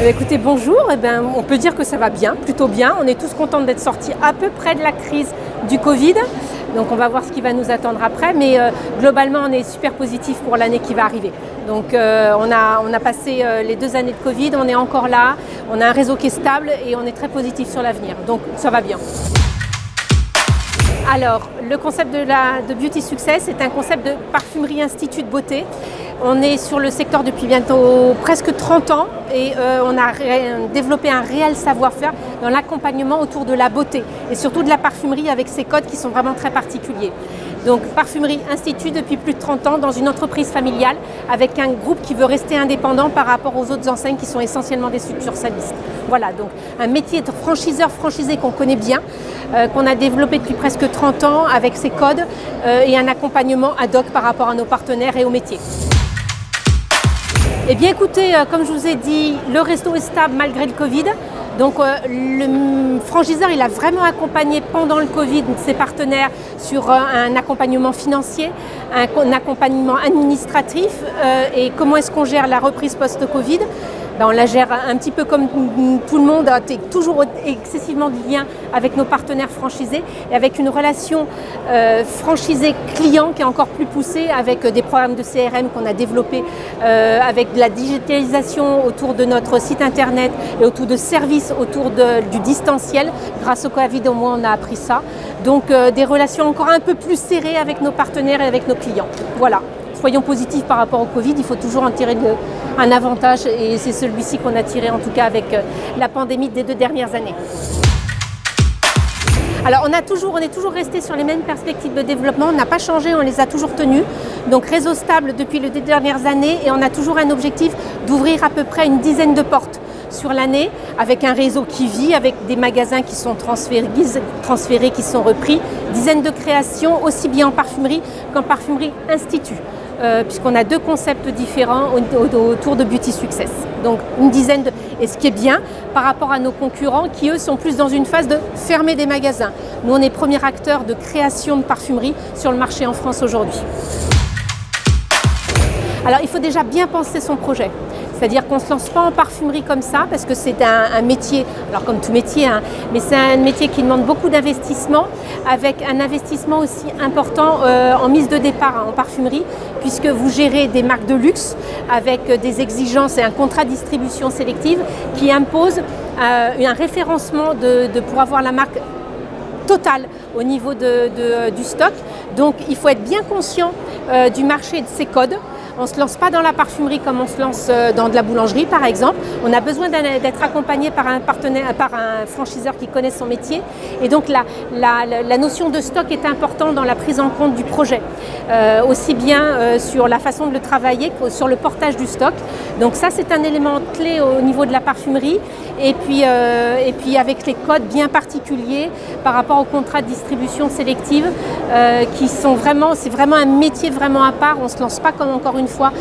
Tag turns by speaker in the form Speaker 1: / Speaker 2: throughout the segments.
Speaker 1: Écoutez, bonjour. On peut dire que ça va bien, plutôt bien. On est tous contents d'être sortis à peu près de la crise du Covid. Donc on va voir ce qui va nous attendre après. Mais globalement, on est super positif pour l'année qui va arriver. Donc on a passé les 2 années de Covid, on est encore là. On a un réseau qui est stable et on est très positif sur l'avenir. Donc ça va bien. Alors, le concept de Beauty Success est un concept de parfumerie institut de beauté. On est sur le secteur depuis bientôt presque 30 ans et on a développé un réel savoir-faire dans l'accompagnement autour de la beauté et surtout de la parfumerie avec ses codes qui sont vraiment très particuliers. Donc Parfumerie Institut depuis plus de 30 ans dans une entreprise familiale avec un groupe qui veut rester indépendant par rapport aux autres enseignes qui sont essentiellement des succursalistes. Voilà, donc un métier de franchiseur franchisé qu'on connaît bien, qu'on a développé depuis presque 30 ans avec ses codes et un accompagnement ad hoc par rapport à nos partenaires et aux métiers. Eh bien écoutez, comme je vous ai dit, le resto est stable malgré le Covid. Donc le franchiseur, il a vraiment accompagné pendant le Covid ses partenaires sur un accompagnement financier, un accompagnement administratif et comment est-ce qu'on gère la reprise post-Covid. On la gère un petit peu comme tout le monde, toujours excessivement de lien avec nos partenaires franchisés et avec une relation franchisé-client qui est encore plus poussée avec des programmes de CRM qu'on a développés, avec de la digitalisation autour de notre site internet et autour de services autour du distanciel. Grâce au Covid, au moins, on a appris ça. Donc des relations encore un peu plus serrées avec nos partenaires et avec nos clients. Voilà. Soyons positifs par rapport au Covid, il faut toujours en tirer un avantage et c'est celui-ci qu'on a tiré en tout cas avec la pandémie des 2 dernières années. Alors on est toujours resté sur les mêmes perspectives de développement, on n'a pas changé, on les a toujours tenues. Donc réseau stable depuis les 2 dernières années et on a toujours un objectif d'ouvrir à peu près une dizaine de portes sur l'année avec un réseau qui vit, avec des magasins qui sont transférés, qui sont repris, dizaines de créations aussi bien en parfumerie qu'en parfumerie institut. Puisqu'on a 2 concepts différents autour de Beauty Success. Donc une dizaine Et ce qui est bien par rapport à nos concurrents qui eux sont plus dans une phase de fermer des magasins. Nous on est premier acteur de création de parfumerie sur le marché en France aujourd'hui. Alors il faut déjà bien penser son projet. C'est-à-dire qu'on ne se lance pas en parfumerie comme ça parce que c'est un métier, alors comme tout métier, hein, mais c'est un métier qui demande beaucoup d'investissement avec un investissement aussi important en mise de départ en parfumerie puisque vous gérez des marques de luxe avec des exigences et un contrat de distribution sélective qui impose un référencement pour avoir la marque totale au niveau du stock. Donc il faut être bien conscient du marché et de ses codes. On ne se lance pas dans la parfumerie comme on se lance dans de la boulangerie par exemple. On a besoin d'être accompagné par un partenaire, par un franchiseur qui connaît son métier. Et donc la notion de stock est importante dans la prise en compte du projet. Aussi bien sur la façon de le travailler que sur le portage du stock. Donc ça c'est un élément clé au niveau de la parfumerie. Et puis avec les codes bien particuliers par rapport au contrat de distribution sélective qui sont vraiment, c'est vraiment un métier vraiment à part. On ne se lance pas comme encore une fois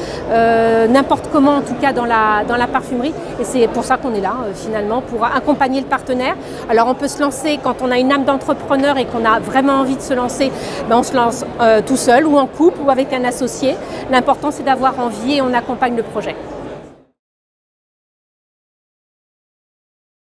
Speaker 1: n'importe comment en tout cas dans la parfumerie et c'est pour ça qu'on est là finalement pour accompagner le partenaire. Alors on peut se lancer quand on a une âme d'entrepreneur et qu'on a vraiment envie de se lancer, on se lance tout seul ou en couple ou avec un associé. L'important c'est d'avoir envie et on accompagne le projet.